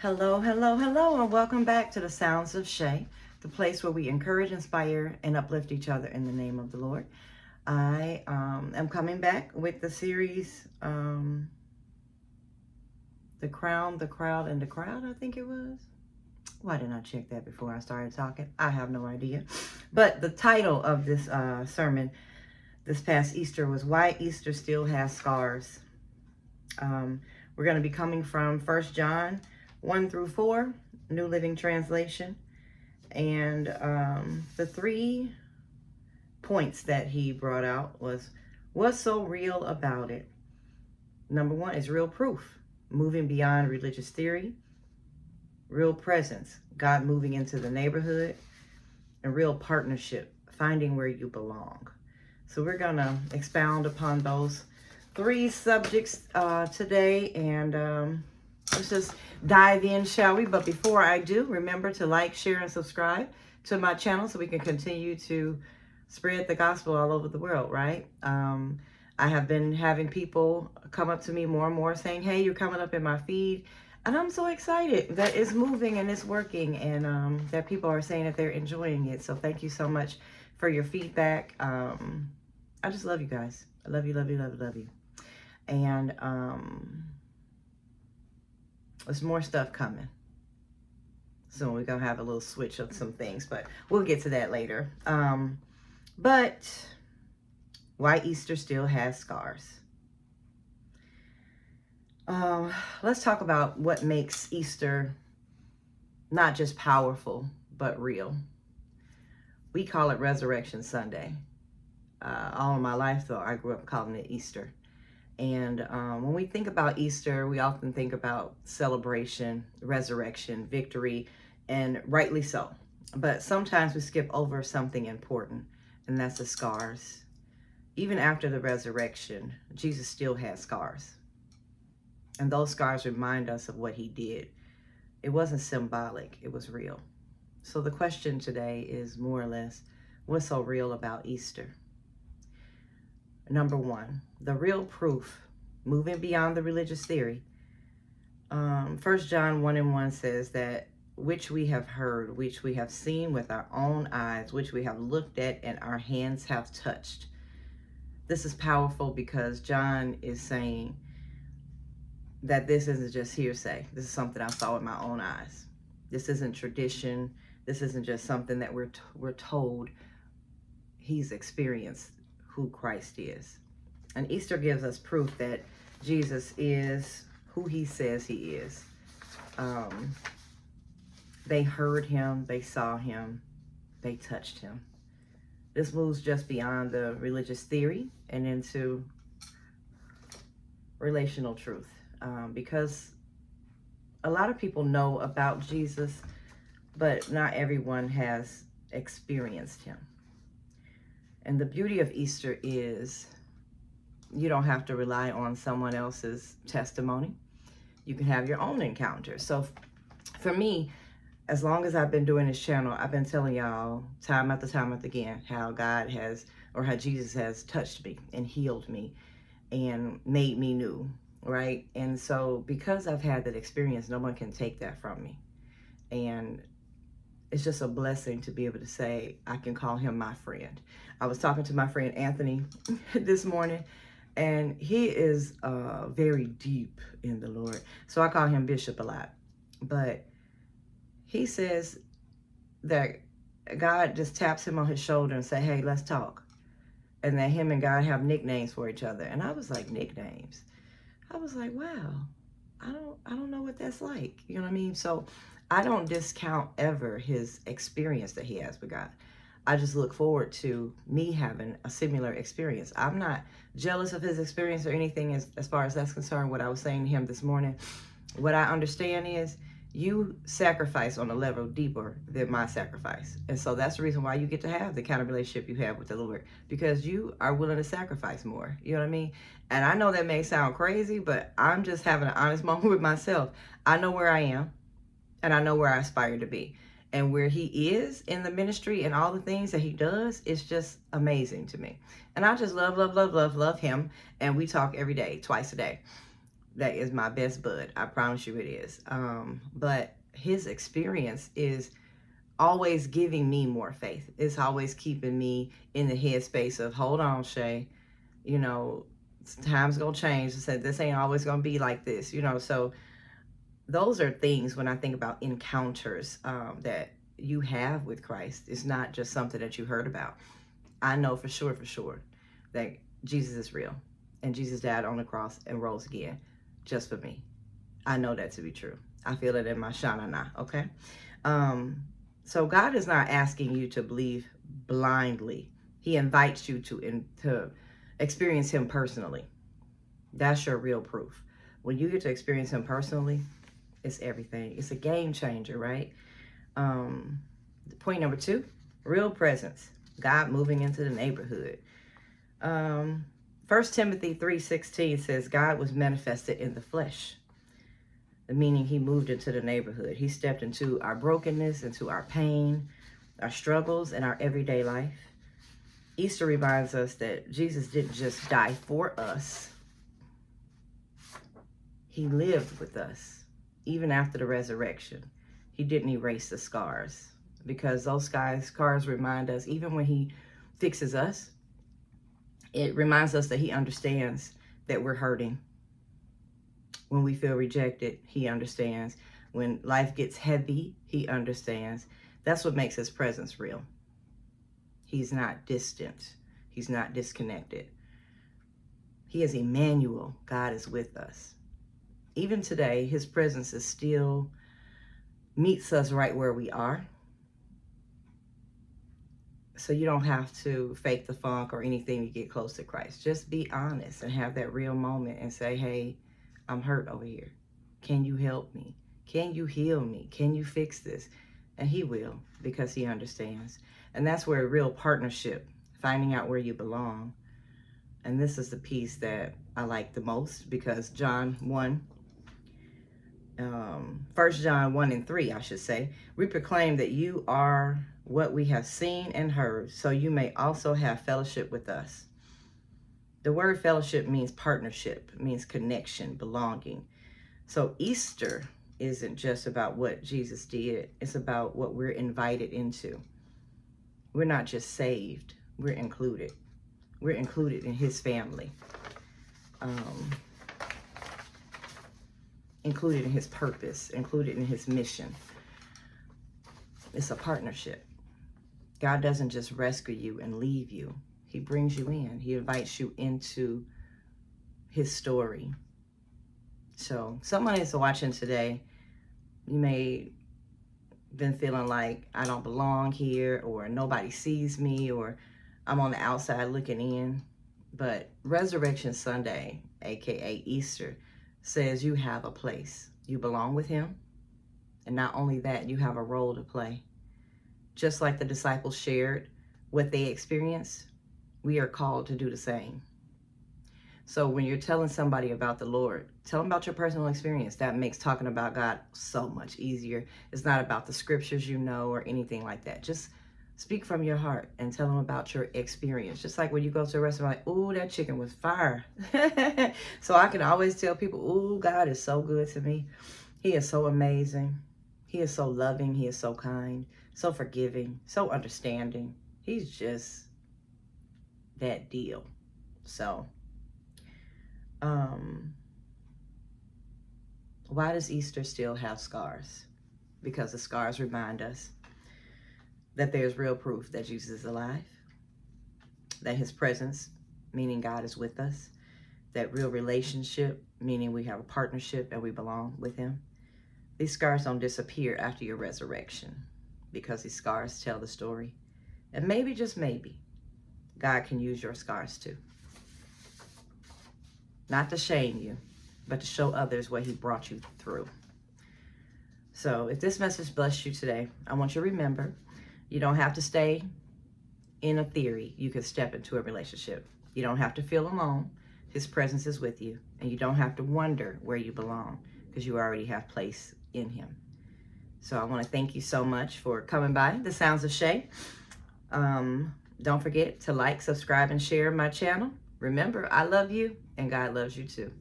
Hello, hello, hello, and welcome back to the Sounds of Shay, the place where we encourage, inspire, and uplift each other in the name of the Lord. I am coming back with the series, The Crown, the Crowd, and the Crowd, I think it was. Why didn't I check that before I started talking? I have no idea. But the title of this sermon this past Easter was Why Easter Still Has Scars. We're going to be coming from 1 John 1 through 4, New Living Translation. And the 3 points that he brought out was, what's so real about it? Number 1 is real proof, moving beyond religious theory. Real presence, God moving into the neighborhood. And real partnership, finding where you belong. So we're going to expound upon those 3 subjects today, and let's just dive in, shall we? But before I do, remember to like, share, and subscribe to my channel so we can continue to spread the gospel all over the world, right? I have been having people come up to me more and more saying, hey, you're coming up in my feed. And I'm so excited that it's moving and it's working, and that people are saying that they're enjoying it. So thank you so much for your feedback. I just love you guys. I love you, love you, love you, love you. And there's more stuff coming. Soon we're going to have a little switch of some things, but we'll get to that later. But why Easter still has scars. Let's talk about what makes Easter not just powerful, but real. We call it Resurrection Sunday. All of my life, though, I grew up calling it Easter. And when we think about Easter, we often think about celebration, resurrection, victory, and rightly so. But sometimes we skip over something important, and that's the scars. Even after the resurrection, Jesus still had scars. And those scars remind us of what he did. It wasn't symbolic, it was real. So the question today is more or less, what's so real about Easter? Number 1, the real proof, moving beyond the religious theory. 1 John 1:1 says that which we have heard, which we have seen with our own eyes, which we have looked at and our hands have touched. This is powerful because John is saying that this isn't just hearsay. This is something I saw with my own eyes. This isn't tradition. This isn't just something that we're told. He's experienced who Christ is. And Easter gives us proof that Jesus is who he says he is. They heard him, they saw him, they touched him. This moves just beyond the religious theory and into relational truth. Because a lot of people know about Jesus, but not everyone has experienced him. And the beauty of Easter is you don't have to rely on someone else's testimony. You can have your own encounter. So for me, as long as I've been doing this channel, I've been telling y'all time after time after again how God has, or how Jesus has touched me and healed me and made me new, right? And so because I've had that experience, no one can take that from me. And it's just a blessing to be able to say, I can call him my friend. I was talking to my friend Anthony this morning, and he is very deep in the Lord. So I call him Bishop a lot. But he says that God just taps him on his shoulder and say, hey, let's talk. And that him and God have nicknames for each other. And I was like, nicknames? I was like, wow, I don't know what that's like. You know what I mean? So I don't discount ever his experience that he has with God. I just look forward to me having a similar experience. I'm not jealous of his experience or anything as far as that's concerned. What I was saying to him this morning, what I understand is you sacrifice on a level deeper than my sacrifice. And so that's the reason why you get to have the kind of relationship you have with the Lord, because you are willing to sacrifice more. You know what I mean? And I know that may sound crazy, but I'm just having an honest moment with myself. I know where I am, and I know where I aspire to be. And where he is in the ministry and all the things that he does is just amazing to me. And I just love him. And we talk every day, twice a day. that is my best bud. I promise you it is. But his experience is always giving me more faith. It's always keeping me in the headspace of, hold on, Shay, you know, time's gonna change. I said, this ain't always gonna be like this, you know. So those are things when I think about encounters that you have with Christ. It's not just something that you heard about. I know for sure that Jesus is real, and Jesus died on the cross and rose again just for me. I know that to be true. I feel it in my shanana, okay? So God is not asking you to believe blindly. He invites you to experience him personally. That's your real proof. When you get to experience him personally, it's everything. It's a game changer, right? Point number 2, real presence. God moving into the neighborhood. 1 Timothy 3:16 says God was manifested in the flesh, meaning he moved into the neighborhood. He stepped into our brokenness, into our pain, our struggles, and our everyday life. Easter reminds us that Jesus didn't just die for us. He lived with us, even after the resurrection. He didn't erase the scars, because those scars remind us, even when he fixes us, it reminds us that he understands that we're hurting. When we feel rejected, he understands. When life gets heavy, he understands. That's what makes his presence real. He's not distant. He's not disconnected. He is Emmanuel. God is with us. Even today, his presence is still meets us right where we are. So you don't have to fake the funk or anything to get close to Christ. Just be honest and have that real moment and say, hey, I'm hurt over here. Can you help me? Can you heal me? Can you fix this? And he will, because he understands. And that's where real partnership, finding out where you belong. And this is the piece that I like the most, because John 1, 1 John 1 and 3, I should say, we proclaim that you are what we have seen and heard, so you may also have fellowship with us. The word fellowship means partnership, means connection, belonging. So Easter isn't just about what Jesus did. It's about what we're invited into. We're not just saved. We're included. We're included in his family. Included in his purpose. Included in his mission. It's a partnership. God doesn't just rescue you and leave you. He brings you in. He invites you into his story. So someone is watching today. You may have been feeling like I don't belong here, or nobody sees me, or I'm on the outside looking in. But Resurrection Sunday, aka Easter, says you have a place. You belong with him. And not only that, you have a role to play. Just like the disciples shared what they experienced, we are called to do the same. So when you're telling somebody about the Lord, tell them about your personal experience. That makes talking about God so much easier. It's not about the scriptures you know or anything like that. Just speak from your heart and tell them about your experience. Just like when you go to a restaurant, like, ooh, that chicken was fire. So I can always tell people, ooh, God is so good to me. He is so amazing. He is so loving. He is so kind, so forgiving, so understanding. He's just that deal. So, why does Easter still have scars? Because the scars remind us that there's real proof that Jesus is alive, that his presence, meaning God is with us, that real relationship, meaning we have a partnership and we belong with him. These scars don't disappear after your resurrection, because these scars tell the story. And maybe, just maybe, God can use your scars too. Not to shame you, but to show others what he brought you through. So if this message blessed you today, I want you to remember, you don't have to stay in a theory. You can step into a relationship. You don't have to feel alone. His presence is with you. And you don't have to wonder where you belong, because you already have place in him. So I want to thank you so much for coming by The Sounds of Shay. Don't forget to like, subscribe, and share my channel. Remember, I love you and God loves you too.